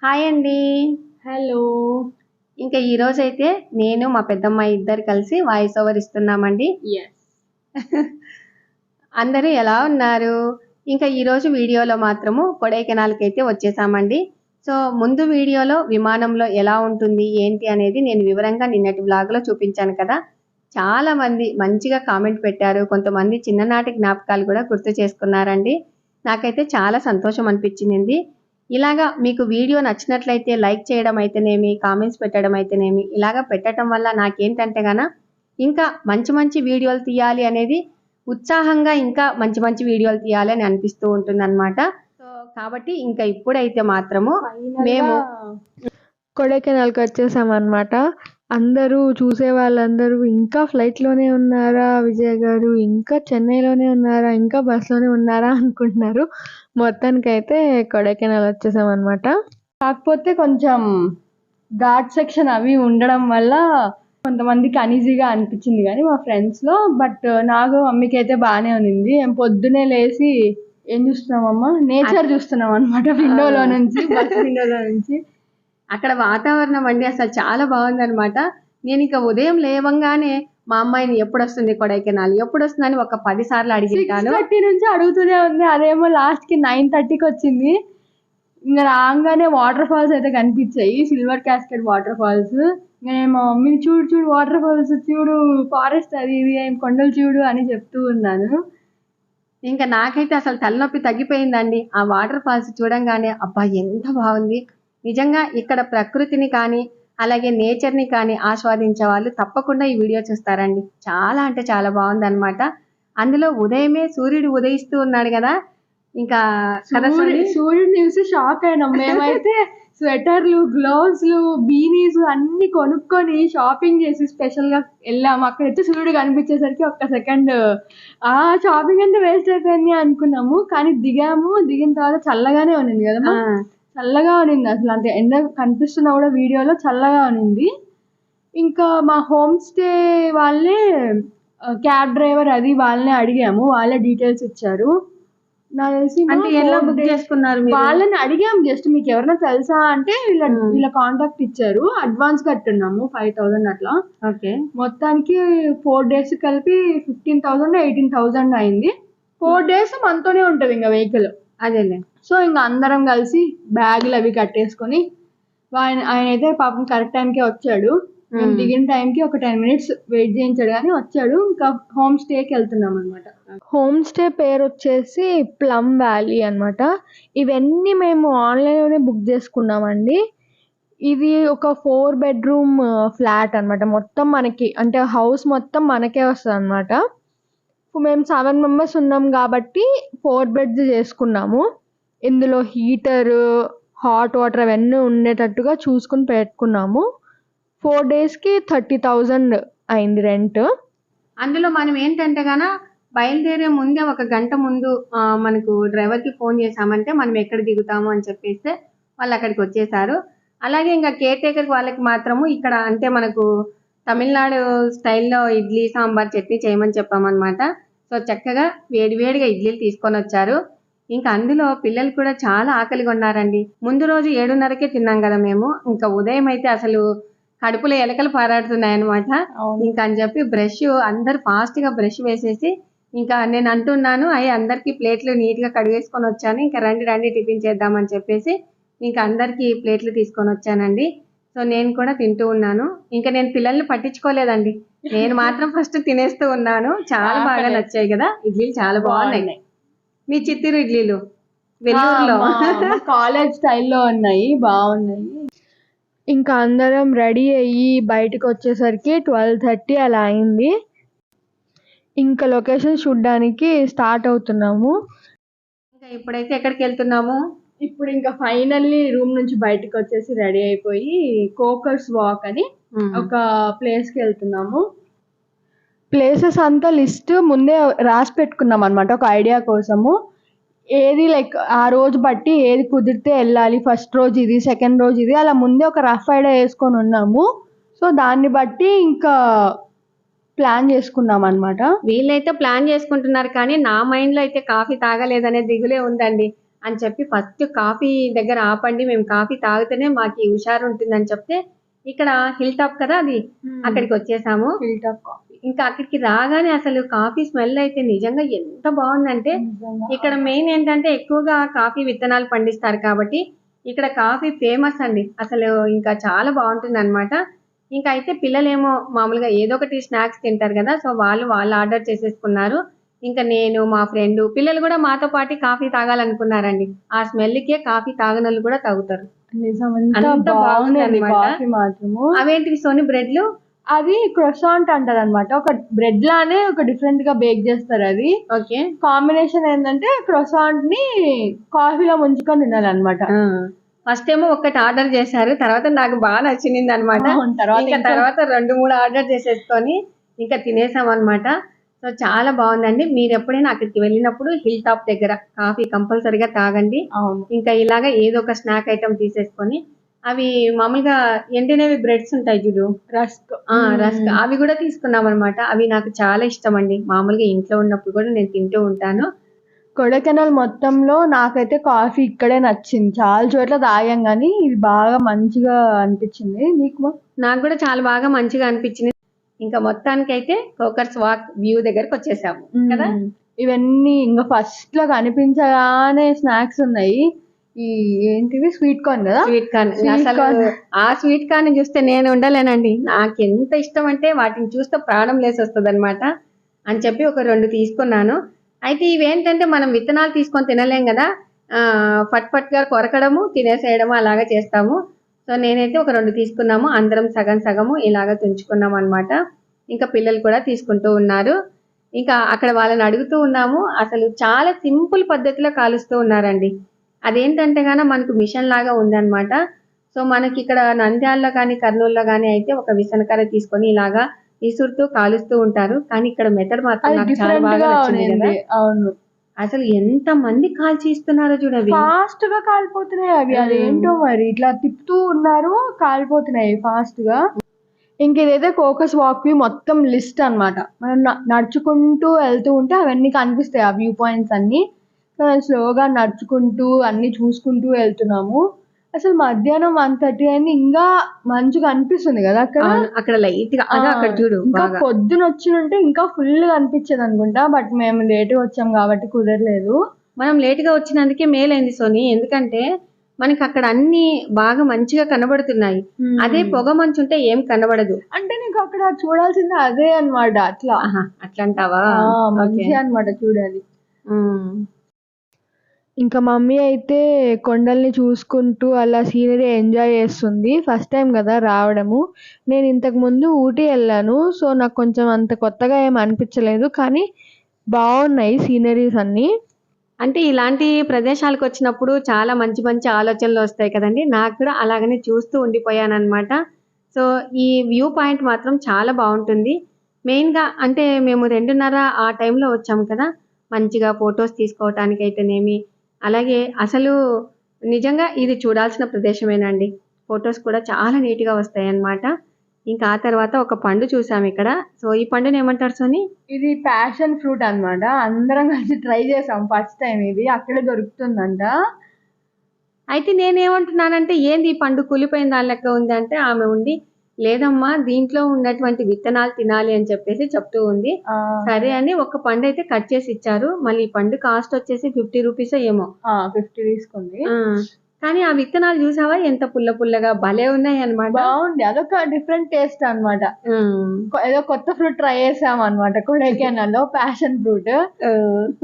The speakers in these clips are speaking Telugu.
హాయ్ అండి. హలో. ఇంకా ఈరోజైతే నేను మా పెద్దమ్మాయి ఇద్దరు కలిసి వాయిస్ ఓవర్ ఇస్తున్నామండి. యెస్. అందరూ ఎలా ఉన్నారు? ఇంకా ఈరోజు వీడియోలో మాత్రము కొడైకెనాల్‌కైతే వచ్చేసామండి. సో, ముందు వీడియోలో విమానంలో ఎలా ఉంటుంది, ఏంటి అనేది నేను వివరంగా నిన్నటి వ్లాగ్‌లో చూపించాను కదా! చాలామంది మంచిగా కామెంట్ పెట్టారు. కొంతమంది చిన్ననాటి జ్ఞాపకాలు కూడా గుర్తు చేసుకున్నారండి. నాకైతే చాలా సంతోషం అనిపించింది. ఇలాగా మీకు వీడియో నచ్చినట్లయితే లైక్ చేయడం అయితేనేమి, కామెంట్స్ పెట్టడం అయితేనేమి, ఇలాగ పెట్టడం వల్ల నాకేంటంటే ఇంకా మంచి మంచి వీడియోలు తీయాలి అనేది ఉత్సాహంగా ఇంకా మంచి మంచి వీడియోలు తీయాలి అని అనిపిస్తూ ఉంటుందన్నమాట. సో, కాబట్టి ఇంకా ఇప్పుడైతే మాత్రము మేము కొడైకెనాల్‌కి వచ్చేసామన్నమాట. అందరూ చూసే వాళ్ళందరూ ఇంకా ఫ్లైట్‌లోనే ఉన్నారా విజయ్ గారు? ఇంకా చెన్నైలోనే ఉన్నారా? ఇంకా బస్‌లోనే ఉన్నారా? అనుకుంటున్నారు. మొత్తానికైతే కొడైకెనాల్ వచ్చేసామన్నమాట. కాకపోతే కొంచెం ఘాట్ సెక్షన్ అవి ఉండడం వల్ల కొంతమందికి అనీజీగా అనిపించింది కానీ మా ఫ్రెండ్స్‌లో. బట్ నాకు మమ్మీకి అయితే బాగానే ఉన్నింది. పొద్దున్నే లేసి ఏం చూస్తున్నామమ్మా? నేచర్ చూస్తున్నాం అన్నమాట విండోలో నుంచి, బస్ విండోలో నుంచి. అక్కడ వాతావరణం అండి అసలు చాలా బాగుందన్నమాట. నేను ఇంకా ఉదయం లేవంగానే మా అమ్మాయిని ఎప్పుడొస్తుంది కొడైకెనాల్, ఎప్పుడొస్తుందని ఒక 10 సార్లు అడిగింటాను. 6:30 నుంచి అడుగుతూనే ఉంది. అదేమో లాస్ట్‌కి 9:30కి వచ్చింది. ఇంకా రాగానే వాటర్ ఫాల్స్ అయితే కనిపించాయి. Silver cascade waterfalls. నేను మా మమ్మీని చూడు చూడు వాటర్ ఫాల్స్ చూడు, ఫారెస్ట్ అది ఇది ఏం కొండలు చూడు అని చెప్తూ ఉన్నాను. ఇంకా నాకైతే అసలు తలనొప్పి తగ్గిపోయిందండి. ఆ వాటర్ ఫాల్స్ చూడంగానే అబ్బా ఎంత బాగుంది. నిజంగా ఇక్కడ ప్రకృతిని కానీ అలాగే నేచర్ని కానీ ఆస్వాదించే వాళ్ళు తప్పకుండా ఈ వీడియో చూస్తారండి. చాలా అంటే చాలా బాగుందన్నమాట. అందులో ఉదయమే సూర్యుడు ఉదయిస్తూ ఉన్నాడు కదా, ఇంకా సూర్యుడిని చూసి షాక్ అయినాం మేమైతే. స్వెటర్లు, గ్లౌస్లు, బీనీస్ అన్ని కొనుక్కొని షాపింగ్ చేసి స్పెషల్గా వెళ్ళాము. అక్కడైతే సూర్యుడు కనిపించేసరికి ఒక్క సెకండ్ షాపింగ్ అంతా వేస్ట్ అయిపోయింది అనుకున్నాము. కానీ దిగిన తర్వాత చల్లగానే ఉన్నింది కదా, చల్లగా ఉన్నింది. అసలు అంత ఎండ కనిపిస్తున్నా కూడా వీడియోలో చల్లగా ఉన్నింది. ఇంకా మా హోమ్ స్టే వాళ్ళే క్యాబ్ డ్రైవర్ అది వాళ్ళనే అడిగాము. వాళ్ళే డీటెయిల్స్ ఇచ్చారు. నాకు తెలిసి అంటే ఎలా బుక్ చేసుకున్నారు మీరు? వాళ్ళని అడిగాం. జస్ట్ మీకు ఎవరైనా తెలుసా అంటే వీళ్ళ కాంటాక్ట్ ఇచ్చారు. అడ్వాన్స్ కట్టున్నాము 5,000 అట్లా. ఓకే. మొత్తానికి 4 days కలిపి 15,000 18,000 అయింది. 4 days మనతోనే ఉంటది ఇంకా వెహికల్. అదేలే. సో ఇంకా అందరం కలిసి బ్యాగులు అవి కట్టేసుకొని ఆయన అయితే పాపం కరెక్ట్ టైంకే వచ్చాడు. మేము దిగిన టైంకి ఒక 10 minutes వెయిట్ చేయించాడు కానీ వచ్చాడు. ఇంకా హోమ్ స్టేకి వెళ్తున్నాం అనమాట. హోమ్ స్టే పేరు వచ్చేసి ప్లమ్ వ్యాలీ అనమాట. ఇవన్నీ మేము ఆన్లైన్లోనే బుక్ చేసుకున్నామండి. ఇది ఒక 4 bedroom ఫ్లాట్ అనమాట. మొత్తం మనకి అంటే హౌస్ మొత్తం మనకే వస్తుంది అనమాట. మేము 7 members ఉన్నాం కాబట్టి 4 beds చేసుకున్నాము. ఇందులో హీటర్, హాట్ వాటర్ అవన్నీ ఉండేటట్టుగా చూసుకుని పెట్టుకున్నాము. 4 daysకి 30,000 అయింది రెంట్. అందులో మనం ఏంటంటే బయలుదేరే ముందే ఒక గంట ముందు మనకు డ్రైవర్కి ఫోన్ చేసామంటే మనం ఎక్కడ దిగుతాము అని చెప్పేస్తే వాళ్ళు అక్కడికి వచ్చేసారు. అలాగే ఇంకా కేర్ టేకర్ వాళ్ళకి మాత్రము ఇక్కడ అంటే మనకు తమిళనాడు స్టైల్లో ఇడ్లీ సాంబార్ చట్నీ చేయమని చెప్పామన్నమాట. సో చక్కగా వేడివేడిగా ఇడ్లీలు తీసుకొని వచ్చారు. ఇంకా అందులో పిల్లలు కూడా చాలా ఆకలిగా ఉన్నారండి. ముందు రోజు 7:30కే తిన్నాం కదా మేము. ఇంకా ఉదయం అయితే అసలు కడుపులో ఎలకలు పారాడుతున్నాయి అనమాట. ఇంకా అని చెప్పి అందరు ఫాస్ట్ గా బ్రష్ వేసేసి ఇంకా నేను అంటున్నాను, అందరికి ప్లేట్లు నీట్ గా కడిగేసుకొని వచ్చాను, ఇంకా రండి టిఫిన్ చేద్దామని చెప్పేసి ఇంకా అందరికి ప్లేట్లు తీసుకొని వచ్చానండి. సో నేను కూడా తింటూ ఉన్నాను. ఇంకా నేను పిల్లల్ని పట్టించుకోలేదండి, నేను మాత్రం ఫస్ట్ తినేస్తూ ఉన్నాను. చాలా బాగా నచ్చాయి కదా ఇడ్లీలు, చాలా బాగున్నాయి. మీ చిత్తూరు ఇడ్లీలు వెల్లూరులో కాలేజ్ స్టైల్లో ఉన్నాయి, బాగున్నాయి. ఇంకా అందరం రెడీ అయ్యి బయటకు వచ్చేసరికి 12:30 అలా అయింది. ఇంకా లొకేషన్ చూడడానికి స్టార్ట్ అవుతున్నాము. ఇంకా ఇప్పుడైతే ఎక్కడికి వెళ్తున్నాము? ఇప్పుడు ఇంకా ఫైనల్లీ రూమ్ నుంచి బయటకు వచ్చేసి రెడీ అయిపోయి కోకర్స్ వాక్ అని ఒక ప్లేస్కి వెళ్తున్నాము. ప్లేసెస్ అంతా లిస్ట్ ముందే రాసి పెట్టుకున్నాం అనమాట ఒక ఐడియా కోసము. ఏది లైక్ ఆ రోజు బట్టి ఏది కుదిరితే వెళ్ళాలి, ఫస్ట్ రోజు ఇది, సెకండ్ రోజు ఇది, అలా ముందే ఒక రఫ్ ఐడియా వేసుకొని ఉన్నాము. సో దాన్ని బట్టి ఇంకా ప్లాన్ చేసుకున్నాం అనమాట. వీళ్ళైతే ప్లాన్ చేసుకుంటున్నారు కానీ నా మైండ్లో అయితే కాఫీ తాగలేదనే దిగులే ఉందండి. అని చెప్పి ఫస్ట్ కాఫీ దగ్గర ఆపండి, మేము కాఫీ తాగితేనే మాకు ఈ హుషారు ఉంటుందని చెప్తే ఇక్కడ హిల్ టాప్ కదా అది, అక్కడికి వచ్చేసాము. Hill top coffee. ఇంకా అక్కడికి రాగానే అసలు కాఫీ స్మెల్ అయితే నిజంగా ఎంత బాగుందంటే, ఇక్కడ మెయిన్ ఏంటంటే ఎక్కువగా కాఫీ విత్తనాలు పండిస్తారు కాబట్టి ఇక్కడ కాఫీ ఫేమస్ అండి. అసలు ఇంకా చాలా బాగుంటుంది అనమాట. ఇంకా అయితే పిల్లలేమో మామూలుగా ఏదో ఒకటి స్నాక్స్ తింటారు కదా, సో వాళ్ళు ఆర్డర్ చేసేసుకున్నారు. ఇంకా నేను మా ఫ్రెండ్ పిల్లలు కూడా మాతో పాటు కాఫీ తాగాలనుకున్నారండి. ఆ స్మెల్కే కాఫీ తాగనోళ్ళు కూడా తాగుతారు. నిజం, అంత ఎంత బాగుంది బాగుందన్నమాట. కాఫీ మాత్రము. అవేంటివి సోని బ్రెడ్లు? అది క్రొసాంట్ అంటారు అనమాట. ఒక బ్రెడ్ లానే ఒక డిఫరెంట్ గా బేక్ చేస్తారు. అది ఓకే. కాంబినేషన్ ఏంటంటే క్రొసాంట్ ని కాఫీలో ముంచుకొని తినాలన్నమాట. ఫస్ట్ ఏమో ఒకటి ఆర్డర్ చేశారు, తర్వాత నాకు బాగా నచ్చింది అనమాట. తర్వాత 2-3 ఆర్డర్ చేసేసుకొని ఇంకా తినేసాం అనమాట. సో చాలా బాగుందండి. మీరు ఎప్పుడైనా అక్కడికి వెళ్ళినప్పుడు హిల్ టాప్ దగ్గర కాఫీ కంపల్సరీగా తాగండి. ఇంకా ఇలాగా ఏదో ఒక స్నాక్ ఐటమ్ తీసేసుకొని, అవి మామూలుగా ఎండినవి బ్రెడ్స్ ఉంటాయి చూడు, రస్క్, అవి కూడా తీసుకున్నాం అనమాట. అవి నాకు చాలా ఇష్టం అండి. మామూలుగా ఇంట్లో ఉన్నప్పుడు కూడా నేను తింటూ ఉంటాను. కొడైకెనాల్ మొత్తంలో నాకైతే కాఫీ ఇక్కడే నచ్చింది. చాలా చోట్ల తాగాం కానీ ఇది బాగా మంచిగా అనిపించింది. నీకు? నాకు కూడా చాలా బాగా మంచిగా అనిపించింది. ఇంకా మొత్తానికైతే కోకర్స్ వాక్ వ్యూ దగ్గరకు వచ్చేసాము కదా. ఇవన్నీ ఇంకా ఫస్ట్ లో కనిపించగానే స్నాక్స్ ఉన్నాయి. ఈ ఏంటివి, స్వీట్ కార్న్ కదా. స్వీట్ కార్న్, అసలు ఆ స్వీట్ కార్న్ చూస్తే నేను ఉండలేనండి. నాకు ఎంత ఇష్టం అంటే వాటిని చూస్తే ప్రాణం లేసి వస్తుంది అనమాట. అని చెప్పి ఒక 2 తీసుకున్నాను. అయితే ఇవేంటంటే మనం విత్తనాలు తీసుకొని తినలేం కదా, ఫట్ గా కొరకడము తినేసేయడము అలాగా చేస్తాము. సో నేనైతే ఒక 2 తీసుకున్నాము. అందరం సగం సగము ఇలాగ తుంచుకున్నాం అనమాట. ఇంకా పిల్లలు కూడా తీసుకుంటూ ఉన్నారు. ఇంకా అక్కడ వాళ్ళని అడుగుతూ ఉన్నాము. అసలు చాలా సింపుల్ పద్ధతిలో కాలుస్తూ ఉన్నారండి. అదేంటంటే గాన మనకు మిషన్ లాగా ఉందన్నమాట. సో మనకి ఇక్కడ నంద్యాలలో కానీ కర్నూలులో కానీ అయితే ఒక విసనకర్ర తీసుకొని ఇలాగా విసురుతూ కాలుస్తూ ఉంటారు. కానీ ఇక్కడ మెథడ్ మాత్రం నాకు చాలా బాగా నచ్చింది కదా. అవును, అసలు ఎంత మంది కాల్చి ఇస్తున్నారో చూడవి, ఫాస్ట్ గా కాలిపోతున్నాయి అవి. అదేంటో మరి ఇట్లా తిప్పుతూ ఉన్నారు, కాలిపోతున్నాయి ఫాస్ట్ గా. ఇంక ఇదైతే కోకస్ వాక్ వ్యూ మొత్తం లిస్ట్ అన్నమాట. మనం నడుచుకుంటూ వెళ్తూ ఉంటే అవన్నీ కనిపిస్తాయి, ఆ వ్యూ పాయింట్స్ అన్ని. స్లోగా నడుచుకుంటూ అన్ని చూసుకుంటూ వెళ్తున్నాము. అసలు మధ్యాహ్నం 1:30 అయింది, ఇంకా మంచిగా అనిపిస్తుంది కదా అక్కడ. అక్కడ లైట్ గా అక్కడ చూడు. ఇంకా పొద్దున వచ్చింటే ఇంకా ఫుల్ గా అనిపించేది అనుకుంటా. బట్ మేము లేట్ గా వచ్చాం కాబట్టి కుదరలేదు. మనం లేట్ గా వచ్చినందుకే మేలైంది సోని, ఎందుకంటే మనకి అక్కడ అన్ని బాగా మంచిగా కనబడుతున్నాయి. అదే పొగ మంచు ఉంటే ఏం కనబడదు. అంటే నీకు అక్కడ చూడాల్సింది అదే అన్నమాట. అట్లా అంటావా? మంచిగా అన్నమాట చూడాలి. ఇంకా మమ్మీ అయితే కొండల్ని చూసుకుంటూ అలా సీనరీ ఎంజాయ్ చేస్తుంది. ఫస్ట్ టైం కదా రావడము. నేను ఇంతకు ముందు ఊటీ వెళ్ళాను, సో నాకు కొంచెం అంత కొత్తగా ఏం అనిపించలేదు, కానీ బాగున్నాయి సీనరీస్ అన్ని. అంటే ఇలాంటి ప్రదేశాలకు వచ్చినప్పుడు చాలా మంచి మంచి ఆలోచనలు వస్తాయి కదండి. నాకు కూడా అలాగనే చూస్తూ ఉండిపోయాను అనమాట. సో ఈ వ్యూ పాయింట్ మాత్రం చాలా బాగుంటుంది. మెయిన్గా అంటే మేము 2:30 ఆ టైంలో వచ్చాము కదా, మంచిగా ఫొటోస్ తీసుకోవటానికి అయితేనేమి, అలాగే అసలు నిజంగా ఇది చూడాల్సిన ప్రదేశమేనండి. ఫొటోస్ కూడా చాలా నీట్గా వస్తాయి అన్నమాట. ఇంకా ఆ తర్వాత ఒక పండు చూసాము ఇక్కడ. సో ఈ పండుని ఏమంటారు సోని? ఇది ప్యాషన్ ఫ్రూట్ అన్నమాట. అందరం కలిసి ట్రై చేసాం ఫస్ట్ టైం. ఇది అక్కడే దొరుకుతుందంట. అయితే నేనేమంటున్నానంటే ఏంది ఈ పండు కూలిపోయిన దాని లెక్క ఉంది అంటే, ఆమె ఉండి లేదమ్మా దీంట్లో ఉన్నటువంటి విత్తనాలు తినాలి అని చెప్పేసి చెప్తూ ఉంది. సరే అని ఒక పండు అయితే కట్ చేసి ఇచ్చారు. మళ్ళీ ఈ పండు కాస్ట్ వచ్చేసి 50 రూపీస్ ఏమో. 50 తీసుకుంది. కానీ ఆ విత్తనాలు చూసావా ఎంత పుల్లగా భలే ఉన్నాయి అన్నమాట. బాగుంది, అదొక డిఫరెంట్ టేస్ట్ అన్నమాట. ఏదో కొత్త ఫ్రూట్ ట్రై చేసాం అన్నమాట కొడైకెనాల్లో, ప్యాషన్ ఫ్రూట్.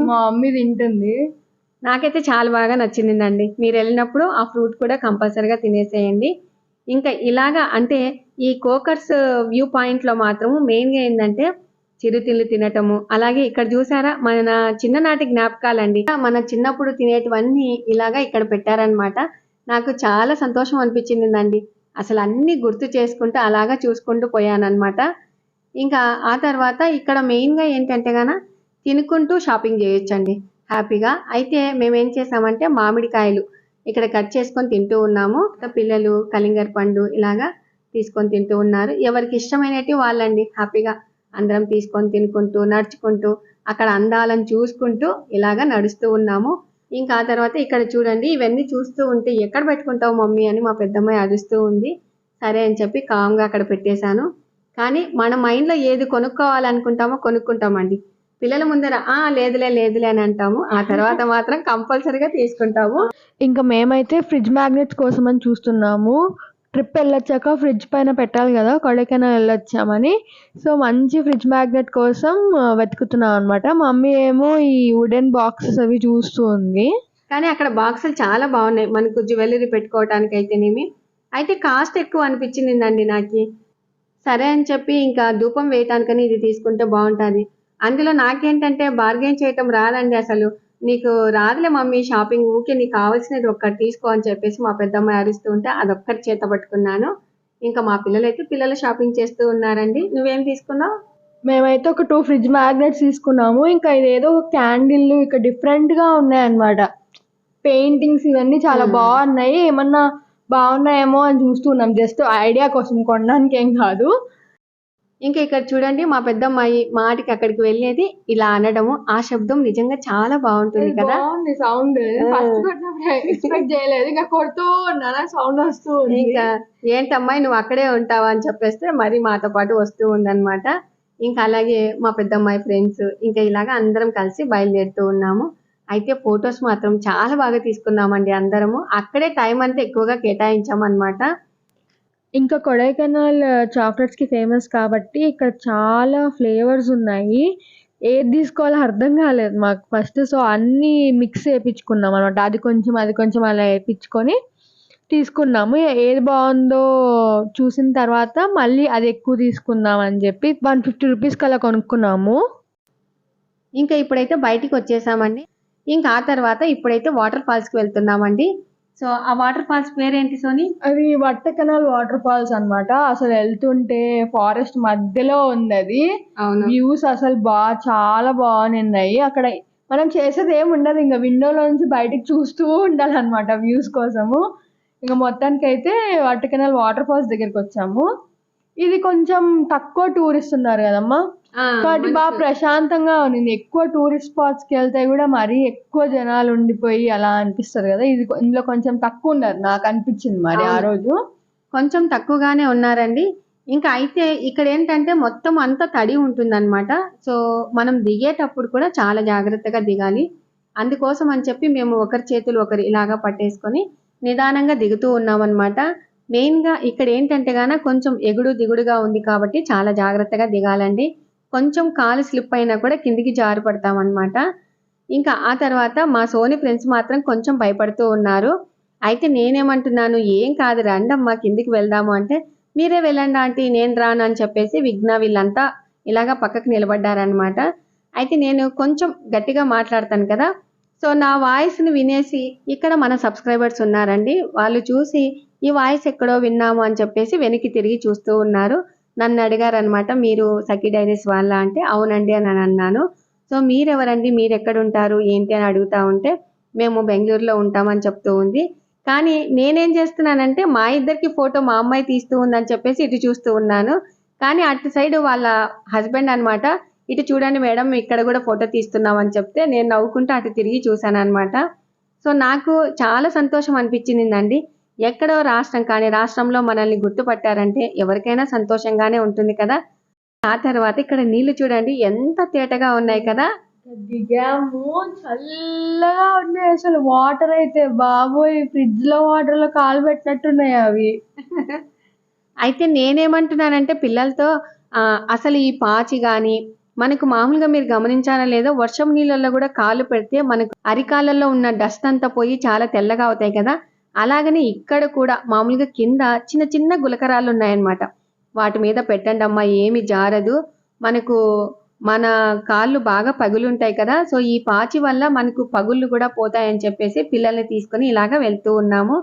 మా మమ్మీ తింటుంది. నాకైతే చాలా బాగా నచ్చిందండి. మీరు వెళ్ళినప్పుడు ఆ ఫ్రూట్ కూడా కంపల్సరీగా తినేసేయండి. ఇంకా ఇలాగా అంటే ఈ కోకర్స్ వ్యూ పాయింట్లో మాత్రము మెయిన్గా ఏంటంటే చిరుతిళ్ళు తినటము, అలాగే ఇక్కడ చూసారా మన చిన్ననాటి జ్ఞాపకాలండి. మన చిన్నప్పుడు తినేటివన్నీ ఇలాగా ఇక్కడ పెట్టారనమాట. నాకు చాలా సంతోషం అనిపించిందండి. అసలు అన్ని గుర్తు చేసుకుంటూ అలాగా చూసుకుంటూ పోయానన్నమాట. ఇంకా ఆ తర్వాత ఇక్కడ మెయిన్గా ఏంటంటే గాన తినుకుంటూ షాపింగ్ చేయొచ్చండి హ్యాపీగా. అయితే మేమేం చేసామంటే మామిడికాయలు ఇక్కడ కట్ చేసుకొని తింటూ ఉన్నాము. పిల్లలు కలింగర్ పండు ఇలాగా తీసుకొని తింటూ ఉన్నారు. ఎవరికి ఇష్టమైనవి వాళ్ళండి హ్యాపీగా అందరం తీసుకొని తినుకుంటూ నడుచుకుంటూ అక్కడ అందాలను చూసుకుంటూ ఇలాగా నడుస్తూ ఉన్నాము. ఇంకా ఆ తర్వాత ఇక్కడ చూడండి, ఇవన్నీ చూస్తూ ఉంటే ఎక్కడ పెట్టుకుంటావు మమ్మీ అని మా పెద్దమ్మాయి అరుస్తూ ఉంది. సరే అని చెప్పి కామ్గా అక్కడ పెట్టేశాను. కానీ మన మైండ్లో ఏది కొనుక్కోవాలనుకుంటామో కొనుక్కుంటామండి. పిల్లల ముందర లేదులే లేదులే అని అంటాము. ఆ తర్వాత మాత్రం కంపల్సరీగా తీసుకుంటాము. ఇంకా మేమైతే ఫ్రిడ్జ్ మ్యాగ్నెట్స్ కోసం అని చూస్తున్నాము. ట్రిప్ వెళ్ళొచ్చాక ఫ్రిడ్జ్ పైన పెట్టాలి కదా, కొడైకెనాల్ వెళ్ళొచ్చామని. సో మంచి ఫ్రిడ్జ్ మ్యాగ్నెట్ కోసం వెతుకుతున్నాం అనమాట. మమ్మీ ఏమో ఈ వుడెన్ బాక్సెస్ అవి చూస్తూ ఉంది. కానీ అక్కడ బాక్సులు చాలా బాగున్నాయి, మనకు జ్యువెలరీ పెట్టుకోవడానికి అయితేనేమి. అయితే కాస్ట్ ఎక్కువ అనిపించిందండి నాకు. సరే అని చెప్పి ఇంకా ధూపం వేయటానికని ఇది తీసుకుంటే బాగుంటుంది. అందులో నాకేంటంటే బార్గెన్ చేయటం రాదండి అసలు. నీకు రాదులే మమ్మీ షాపింగ్, ఊకే నీకు కావాల్సినది ఒక్కటి తీసుకో అని చెప్పేసి మా పెద్దమ్మాయి అరుస్తూ ఉంటే అదొక్కటి చేత పట్టుకున్నాను. ఇంకా మా పిల్లలైతే పిల్లలు షాపింగ్ చేస్తూ ఉన్నారండి. నువ్వేం తీసుకున్నావు? మేమైతే ఒక 2 ఫ్రిడ్జ్ మ్యాగ్నెట్స్ తీసుకున్నాము. ఇంకా ఇదేదో క్యాండిల్ ఇక డిఫరెంట్గా ఉన్నాయన్నమాట. పెయింటింగ్స్ ఇవన్నీ చాలా బాగున్నాయి. ఏమన్నా బాగున్నాయేమో అని చూస్తున్నాం, జస్ట్ ఐడియా కోసం, కొనడానికి ఏం కాదు. ఇంకా ఇక్కడ చూడండి, మా పెద్దమ్మాయి మాటికి అక్కడికి వెళ్ళేది ఇలా అనడము. ఆ శబ్దం నిజంగా చాలా బాగుంటుంది కదా. బాగుంది సౌండ్. ఫస్ట్ కొట్టినప్పుడు ఎక్స్పెక్ట్ చేయలేదు, ఇంకా కొడుతూ ఉన్నాను, సౌండ్ వస్తూ ఉంది. ఇంకా ఏంటమ్మాయి నువ్వు అక్కడే ఉంటావా అని చెప్పేస్తే మరి మాతో పాటు వస్తూ ఉందన్నమాట. ఇంకా అలాగే మా పెద్దమ్మాయి ఫ్రెండ్స్ ఇంకా ఇలాగా అందరం కలిసి బయలుదేరుతూ ఉన్నాము. అయితే ఫొటోస్ మాత్రం చాలా బాగా తీసుకున్నామండి అందరము. అక్కడే టైం అంతా ఎక్కువగా కేటాయించామన్నమాట. ఇంకా కొడైకెనాల్ చాక్లెట్స్కి ఫేమస్ కాబట్టి ఇక్కడ చాలా ఫ్లేవర్స్ ఉన్నాయి. ఏది తీసుకోవాలో అర్థం కాలేదు మాకు ఫస్ట్. సో అన్నీ మిక్స్ చేయించుకున్నాం అనమాట. అది కొంచెం అలా వేయించుకొని తీసుకున్నాము. ఏది బాగుందో చూసిన తర్వాత మళ్ళీ అది ఎక్కువ తీసుకుందాం అని చెప్పి 150 రూపీస్కి అలా కొనుక్కున్నాము. ఇంకా ఇప్పుడైతే బయటికి వచ్చేసామండి. ఇంకా ఆ తర్వాత ఇప్పుడైతే వాటర్ ఫాల్స్కి వెళ్తున్నామండి. సో ఆ వాటర్ ఫాల్స్ పేరేంటి సోని? అది వట్టకెనాల్ వాటర్ ఫాల్స్ అన్నమాట. అసలు వెళ్తుంటే ఫారెస్ట్ మధ్యలో ఉంది అది. అవును. వ్యూస్ అసలు చాలా బాగున్నాయి. అక్కడ మనం చేసేది ఏమి ఉండదు, ఇంకా విండోలో నుంచి బయటికి చూస్తూ ఉండాలన్నమాట వ్యూస్ కోసము. ఇంకా మొత్తానికి అయితే వట్టకెనాల్ వాటర్ ఫాల్స్ దగ్గరికి వచ్చాము. ఇది కొంచెం తక్కువ టూరిస్ట్ ఉన్నారు కదమ్మా, కాబట్టి బాగా ప్రశాంతంగా ఉంది. ఎక్కువ టూరిస్ట్ స్పాట్స్కి వెళ్తే కూడా మరీ ఎక్కువ జనాలు ఉండిపోయి అలా అనిపిస్తుంది కదా. ఇందులో కొంచెం తక్కువ ఉన్నారు నాకు అనిపించింది మరి ఆ రోజు. కొంచెం తక్కువగానే ఉన్నారండి. ఇంకా అయితే ఇక్కడ ఏంటంటే మొత్తం అంతా తడి ఉంటుందన్నమాట. సో మనం దిగేటప్పుడు కూడా చాలా జాగ్రత్తగా దిగాలి. అందుకోసం అని చెప్పి మేము ఒకరి చేతులు ఒకరు ఇలాగా పట్టేసుకొని నిదానంగా దిగుతూ ఉన్నామన్నమాట. మెయిన్గా ఇక్కడ ఏంటంటే గాన కొంచెం ఎగుడు దిగుడుగా ఉంది కాబట్టి చాలా జాగ్రత్తగా దిగాలండి. కొంచెం కాలు స్లిప్ అయినా కూడా కిందికి జారి పడతామన్నమాట. ఇంకా ఆ తర్వాత మా సోని ఫ్రెండ్స్ మాత్రం కొంచెం భయపడుతూ ఉన్నారు. అయితే నేనేమంటున్నాను, ఏం కాదు రండమ్మా కిందికి వెళ్దాము అంటే, మీరే వెళ్ళండి ఆంటీ నేను రాను అని చెప్పేసి విఘ్న వీళ్ళంతా ఇలాగా పక్కకు నిలబడ్డారనమాట. అయితే నేను కొంచెం గట్టిగా మాట్లాడతాను కదా, సో నా వాయిస్ని వినేసి ఇక్కడ మన సబ్స్క్రైబర్స్ ఉన్నారండి. వాళ్ళు చూసి ఈ వాయిస్ ఎక్కడో విన్నాము అని చెప్పేసి వెనక్కి తిరిగి చూస్తూ ఉన్నారు. నన్ను అడిగారనమాట, మీరు సఖీ డైరీస్ వాళ్ళ అంటే అవునండి అని అన్నాను. సో మీరెవరండి, మీరు ఎక్కడుంటారు ఏంటి అని అడుగుతా ఉంటే మేము బెంగళూరులో ఉంటామని చెప్తూ ఉంది. కానీ నేనేం చేస్తున్నానంటే మా ఇద్దరికి ఫోటో మా అమ్మాయి తీస్తూ ఉందని చెప్పేసి ఇటు చూస్తూ ఉన్నాను. కానీ అటు సైడ్ వాళ్ళ హస్బెండ్ అనమాట, ఇటు చూడండి మేడం ఇక్కడ కూడా ఫోటో తీస్తున్నాం అని చెప్తే నేను నవ్వుకుంటూ అటు తిరిగి చూశాను అనమాట. సో నాకు చాలా సంతోషం అనిపించిందండి. ఎక్కడో రాష్ట్రం కానీ రాష్ట్రంలో మనల్ని గుర్తుపట్టారంటే ఎవరికైనా సంతోషంగానే ఉంటుంది కదా. ఆ తర్వాత ఇక్కడ నీళ్లు చూడండి ఎంత తేటగా ఉన్నాయి కదా. దిగాము, చల్లగా ఉన్నాయి అసలు. వాటర్ అయితే బాబోయ్, ఫ్రిడ్జ్ లో వాటర్ లో కాలు పెట్టినట్టున్నాయి అవి. అయితే నేనేమంటున్నానంటే పిల్లలతో అసలు ఈ పాచి కానీ మనకు మామూలుగా మీరు గమనించారా లేదో, వర్షం నీళ్ళల్లో కూడా కాలు పెడితే మనకు అరికాళ్ళల్లో ఉన్న డస్ట్ అంతా పోయి చాలా తెల్లగా అవుతాయి కదా. అలాగనే ఇక్కడ కూడా మామూలుగా కింద చిన్న చిన్న గులకరాలు ఉన్నాయన్నమాట. వాటి మీద పెట్టండి అమ్మా, ఏమి జారదు. మనకు మన కాళ్ళు బాగా పగులుంటాయి కదా. సో ఈ పాచి వల్ల మనకు పగుళ్ళు కూడా పోతాయని చెప్పేసి పిల్లల్ని తీసుకొని ఇలాగ వెళ్తూ ఉన్నాము.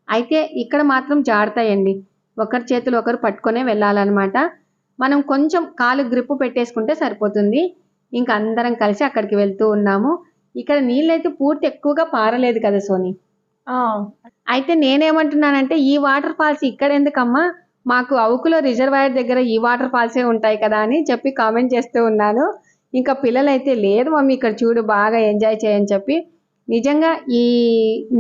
అయితే ఇక్కడ మాత్రం జారుతాయండి, ఒకరి చేతులు ఒకరు పట్టుకొనే వెళ్ళాలన్నమాట. మనం కొంచెం కాలు గ్రిప్పు పెట్టేసుకుంటే సరిపోతుంది. ఇంకా అందరం కలిసి అక్కడికి వెళ్తూ ఉన్నాము. ఇక్కడ నీళ్ళైతే పూర్తి ఎక్కువగా పారలేదు కదా సోని. అయితే నేనేమంటున్నానంటే ఈ వాటర్ ఫాల్స్ ఇక్కడ ఎందుకమ్మా, మాకు అవుకులో రిజర్వాయర్ దగ్గర ఈ వాటర్ ఫాల్సే ఉంటాయి కదా అని చెప్పి కామెంట్ చేస్తూ ఉన్నాను. ఇంకా పిల్లలైతే లేదు మమ్మీ ఇక్కడ చూడు బాగా ఎంజాయ్ చేయని చెప్పి నిజంగా ఈ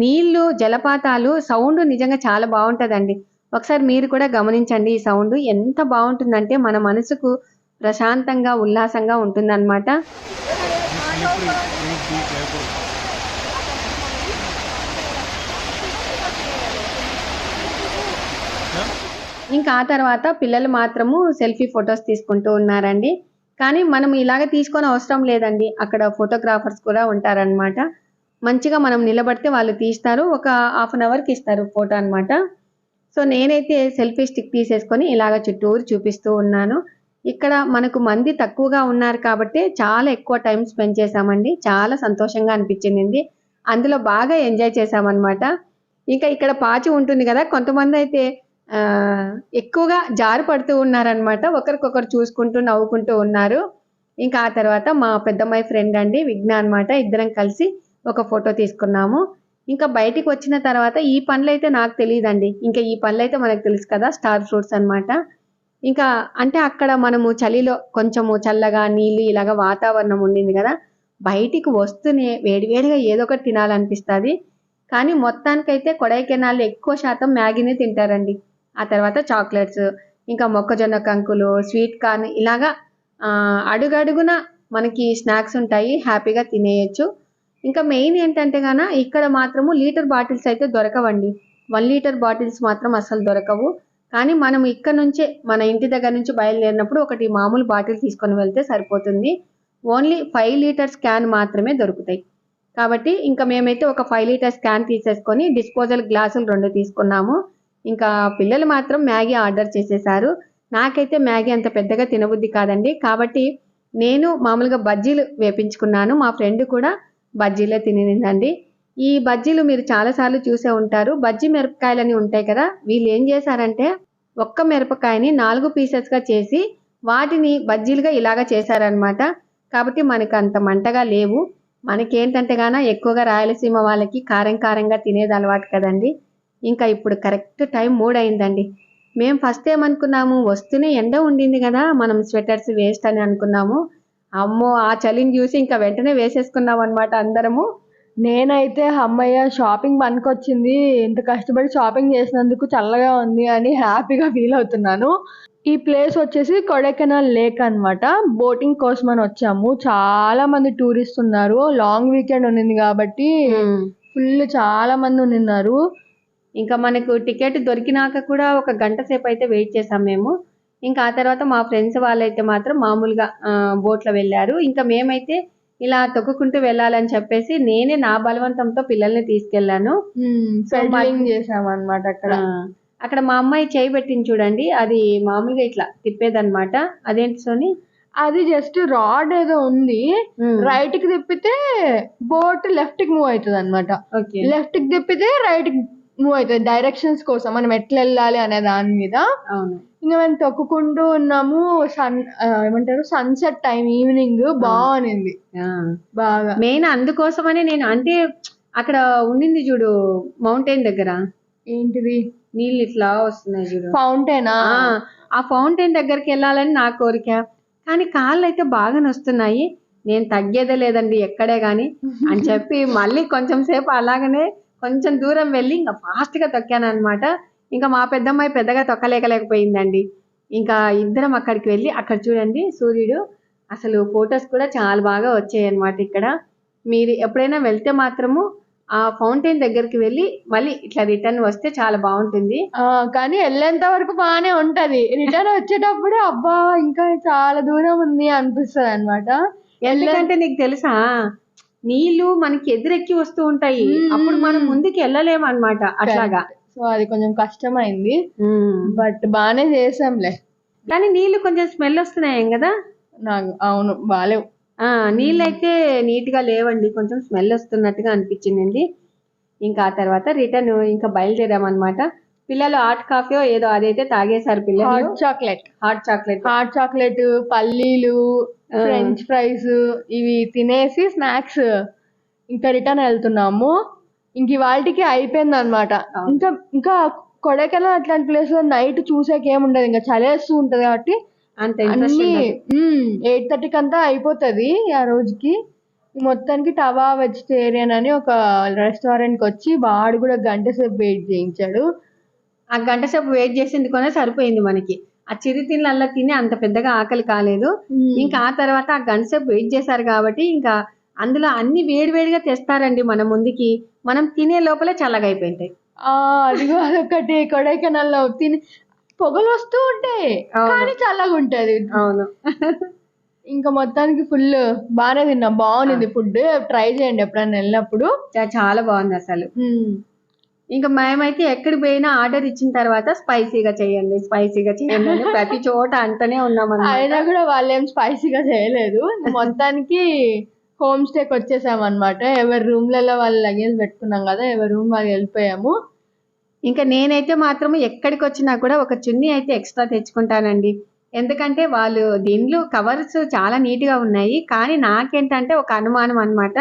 నీళ్లు జలపాతాలు సౌండ్ నిజంగా చాలా బాగుంటదండి. ఒకసారి మీరు కూడా గమనించండి. ఈ సౌండ్ ఎంత బాగుంటుందంటే మన మనసుకు ప్రశాంతంగా ఉల్లాసంగా ఉంటుందన్నమాట. ఇంకా ఆ తర్వాత పిల్లలు మాత్రము సెల్ఫీ ఫొటోస్ తీసుకుంటూ ఉన్నారండి. కానీ మనం ఇలాగ తీసుకొని అవసరం లేదండి. అక్కడ ఫోటోగ్రాఫర్స్ కూడా ఉంటారనమాట. మంచిగా మనం నిలబడితే వాళ్ళు తీస్తారు. ఒక హాఫ్ అన్ అవర్కి ఇస్తారు ఫోటో అనమాట. సో నేనైతే సెల్ఫీ స్టిక్ తీసేసుకొని ఇలాగ చుట్టూరు చూపిస్తూ ఉన్నాను. ఇక్కడ మనకు మంది తక్కువగా ఉన్నారు కాబట్టి చాలా ఎక్కువ టైం స్పెండ్ చేశామండి. చాలా సంతోషంగా అనిపించింది. అందులో బాగా ఎంజాయ్ చేశామన్నమాట. ఇంకా ఇక్కడ పాచి ఉంటుంది కదా, కొంతమంది అయితే ఎక్కువగా జారి పడుతూ ఉన్నారనమాట. ఒకరికొకరు చూసుకుంటూ నవ్వుకుంటూ ఉన్నారు. ఇంకా ఆ తర్వాత మా పెద్దమ్మాయి ఫ్రెండ్ అండి విఘ్న అనమాట. ఇద్దరం కలిసి ఒక ఫోటో తీసుకున్నాము. ఇంకా బయటికి వచ్చిన తర్వాత ఈ పండ్లైతే నాకు తెలియదండి. ఇంకా ఈ పండ్లైతే మనకు తెలుసు కదా, స్టార్ ఫ్రూట్స్ అన్నమాట. ఇంకా అంటే అక్కడ మనము చలిలో కొంచెము చల్లగా నీళ్ళు ఇలాగా వాతావరణం ఉండింది కదా, బయటికి వస్తూనే వేడివేడిగా ఏదో ఒకటి తినాలనిపిస్తుంది. కానీ మొత్తానికైతే కొడైకెనాల్లో ఎక్కువ శాతం మ్యాగీనే తింటారండి. ఆ తర్వాత చాక్లెట్స్, ఇంకా మొక్కజొన్న కంకులు, స్వీట్ కార్న్ ఇలాగా అడుగడుగున మనకి స్నాక్స్ ఉంటాయి. హ్యాపీగా తినేయచ్చు. ఇంకా మెయిన్ ఏంటంటే ఇక్కడ మాత్రము లీటర్ బాటిల్స్ అయితే దొరకవండి. 1 లీటర్ బాటిల్స్ మాత్రం అసలు దొరకవు. కానీ మనం ఇక్కడ నుంచే మన ఇంటి దగ్గర నుంచి బయలుదేరినప్పుడు ఒకటి మామూలు బాటిల్ తీసుకొని వెళ్తే సరిపోతుంది. ఓన్లీ 5 లీటర్స్ క్యాన్ మాత్రమే దొరుకుతాయి. కాబట్టి ఇంకా మేమైతే ఒక 5 లీటర్స్ క్యాన్ తీసేసుకొని డిస్పోజల్ గ్లాసులు 2 తీసుకున్నాము. ఇంకా పిల్లలు మాత్రం మ్యాగీ ఆర్డర్ చేసేసారు. నాకైతే మ్యాగీ అంత పెద్దగా తినబుద్ధి కాదండి. కాబట్టి నేను మామూలుగా బజ్జీలు వేపించుకున్నాను. మా ఫ్రెండ్ కూడా బజ్జీలే తినిందండి. ఈ బజ్జీలు మీరు చాలాసార్లు చూసే ఉంటారు. బజ్జీ మిరపకాయలని ఉంటాయి కదా, వీళ్ళు ఏం చేశారంటే ఒక్క మిరపకాయని 4 పీసెస్గా చేసి వాటిని బజ్జీలుగా ఇలాగా చేశారనమాట. కాబట్టి మనకు అంత మంటగా లేవు. మనకేంటంటే ఎక్కువగా రాయలసీమ వాళ్ళకి కారం కారంగా తినేది అలవాటు కదండి. ఇంకా ఇప్పుడు కరెక్ట్ టైం 3 అయిందండి. మేము ఫస్ట్ ఏమనుకున్నాము, వస్తూనే ఎండ ఉండింది కదా, మనం స్వెటర్స్ వేస్ట్ అని అనుకున్నాము. అమ్మో, ఆ చలిని చూసి ఇంకా వెంటనే వేసేసుకున్నాం అనమాట అందరము. నేనైతే అమ్మయ్య షాపింగ్ పనికొచ్చింది, ఇంత కష్టపడి షాపింగ్ చేసినందుకు చల్లగా ఉంది అని హ్యాపీగా ఫీల్ అవుతున్నాను. ఈ ప్లేస్ వచ్చేసి కొడైకెనాల్ లేక్ అన్నమాట. బోటింగ్ కోసం అని వచ్చాము. చాలా మంది టూరిస్ట్ ఉన్నారు. లాంగ్ వీకెండ్ ఉన్నింది కాబట్టి ఫుల్ చాలా మంది ఉన్నారు. ఇంకా మనకు టికెట్ దొరికినాక కూడా ఒక గంట సేపు అయితే వెయిట్ చేసాం మేము. ఇంకా ఆ తర్వాత మా ఫ్రెండ్స్ వాళ్ళైతే మాత్రం మామూలుగా బోట్లో వెళ్ళారు. ఇంకా మేమైతే ఇలా తొక్కుకుంటూ వెళ్ళాలని చెప్పేసి నేనే నా బలవంతంతో పిల్లల్ని తీసుకెళ్లాను. పెడలింగ్ చేసామన్నమాట. అక్కడ మా అమ్మాయి చేయి పెట్టింది చూడండి, అది మామూలుగా ఇట్లా తిప్పేదన్నమాట. అదేంటి సోని, అది జస్ట్ రాడ్ ఏదో ఉంది, రైట్ కి తిప్పితే బోట్ లెఫ్ట్ కి మూవ్ అవుతుంది అనమాట. లెఫ్ట్ కి తిప్పితే రైట్ కి మూవ్ అవుతుంది, డైరెక్షన్స్ కోసం మనం ఎట్లా వెళ్ళాలి అనే దాని మీద. ఇంకా మేము తొక్కుకుంటూ ఉన్నాము. ఏమంటారు, సన్సెట్ టైం, ఈవినింగ్ బాగుంది బాగా. మెయిన్ అందుకోసమనే నేను, అంటే అక్కడ ఉండింది చూడు మౌంటైన్ దగ్గర, ఏంటిది నీళ్ళు ఇట్లా వస్తున్నాయి చూడు, ఫౌంటైనా, ఆ ఫౌంటైన్ దగ్గరికి వెళ్ళాలని నా కోరిక. కానీ కాళ్ళు అయితే బాగా నొస్తున్నాయి. నేను తగ్గేదే లేదండి ఎక్కడే గాని అని చెప్పి మళ్ళీ కొంచెం సేపు అలాగనే కొంచెం దూరం వెళ్ళి ఇంకా ఫాస్ట్ గా తొక్కాను అనమాట. ఇంకా మా పెద్దమ్మాయి పెద్దగా తొక్కలేకపోయిందండి. ఇంకా ఇద్దరం అక్కడికి వెళ్ళి అక్కడ చూడండి సూర్యుడు, అసలు ఫొటోస్ కూడా చాలా బాగా వచ్చాయి అనమాట. ఇక్కడ మీరు ఎప్పుడైనా వెళ్తే మాత్రము ఆ ఫౌంటైన్ దగ్గరికి వెళ్ళి మళ్ళీ ఇట్లా రిటర్న్ వస్తే చాలా బాగుంటుంది. కానీ వెళ్ళేంత వరకు బాగానే ఉంటది, రిటర్న్ వచ్చేటప్పుడు అబ్బా ఇంకా చాలా దూరం ఉంది అనిపిస్తుంది అనమాట. ఎందుకంటే నీకు తెలుసా, నీళ్లు మనకి ఎదురెక్కి వస్తూ ఉంటాయి, అప్పుడు మనం ముందుకు వెళ్ళలేము అనమాట అట్లాగా. సో అది కొంచెం కష్టమైంది, బట్ బాగానే చేసాంలే. కానీ నీళ్లు కొంచెం స్మెల్ వస్తున్నాయి కదా నాకు. అవును, బాలేవు. నీళ్ళు అయితే నీట్ గా లేవండి, కొంచెం స్మెల్ వస్తున్నట్టుగా అనిపించిందండి. ఇంకా ఆ తర్వాత రిటర్న్ ఇంకా బయలుదేరామన్నమాట. పిల్లలు హాట్ కాఫీ ఏదో అదైతే తాగేశారు పిల్లలు. హాట్ చాక్లెట్, పల్లీలు, ఫ్రెంచ్ ఫ్రైస్ ఇవి తినేసి స్నాక్స్ ఇంకా రిటర్న్ వెళ్తున్నాము. ఇంక ఇవాళకి అయిపోయింది అనమాట. ఇంకా కొడైకెనాల్ అట్లాంటి ప్లేస్ లో నైట్ చూసేకి ఏముండదు, ఇంకా చలేస్తూ ఉంటది కాబట్టి అంత 8:30కి అంతా అయిపోతుంది ఆ రోజుకి. మొత్తానికి టవా వెజిటేరియన్ అని ఒక రెస్టారెంట్కి వచ్చి వాడు కూడా గంట సేపు వెయిట్ చేయించాడు. ఆ గంట సేపు వెయిట్ చేసేందుకనే సరిపోయింది మనకి. ఆ చిరుతిళ్ళల్లో తిని అంత పెద్దగా ఆకలి కాలేదు. ఇంకా ఆ తర్వాత ఆ గంట సేపు వెయిట్ చేశారు కాబట్టి ఇంకా అందులో అన్ని వేడివేడిగా తెస్తారండి మన ముందుకి. మనం తినే లోపలే చల్లగా అయిపోయింటాయి. అదిగో అదొకటి కొడైకెనాల్లో తిని పొగలు వస్తూ ఉంటాయి కానీ చల్లగా ఉంటది. అవును. ఇంకా మొత్తానికి ఫుల్ బాగానే తిన్నాం. బాగుంది ఫుడ్. ట్రై చేయండి ఎప్పుడైనా వెళ్ళినప్పుడు. చాలా బాగుంది అసలు. ఇంకా మేమైతే ఎక్కడికి పోయినా ఆర్డర్ ఇచ్చిన తర్వాత స్పైసీగా చేయండి అని ప్రతి చోట అంటనే ఉన్నాం. అయినా కూడా వాళ్ళు ఏం స్పైసీగా చేయలేదు. మొత్తానికి హోమ్ స్టేకి వచ్చేసాం అనమాట. ఎవరి రూమ్లలో వాళ్ళు లగేజ్ పెట్టుకున్నాం కదా, ఎవరి రూమ్ వాళ్ళు వెళ్ళిపోయాము. ఇంకా నేనైతే మాత్రం ఎక్కడికి వచ్చినా కూడా ఒక చున్నీ అయితే ఎక్స్ట్రా తెచ్చుకుంటానండి. ఎందుకంటే వాళ్ళు దీంట్లో కవర్స్ చాలా నీట్గా ఉన్నాయి, కానీ నాకేంటంటే ఒక అనుమానం అనమాట.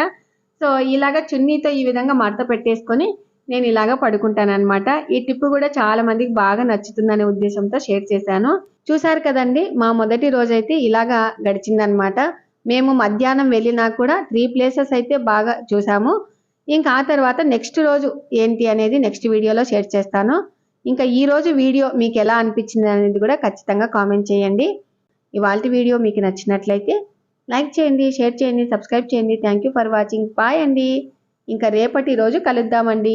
సో ఇలాగ చున్నీతో ఈ విధంగా మడత పెట్టేసుకొని నేను ఇలాగ పడుకుంటానన్నమాట. ఈ టిప్ కూడా చాలా మందికి బాగా నచ్చుతుందనే ఉద్దేశంతో షేర్ చేశాను. చూసారు కదండి, మా మొదటి రోజైతే ఇలాగా గడిచిందనమాట. మేము మధ్యాహ్నం వెళ్ళినా కూడా 3 ప్లేసెస్ అయితే బాగా చూసాము. ఇంకా ఆ తర్వాత నెక్స్ట్ రోజు ఏంటి అనేది నెక్స్ట్ వీడియోలో షేర్ చేస్తాను. ఇంకా ఈ రోజు వీడియో మీకు ఎలా అనిపించింది అనేది కూడా ఖచ్చితంగా కామెంట్ చేయండి. ఇవాల్టి వీడియో మీకు నచ్చినట్లయితే లైక్ చేయండి, షేర్ చేయండి, సబ్స్క్రైబ్ చేయండి. Thank you for watching. Bye అండి. ఇంకా రేపటి రోజు కలుద్దామండి.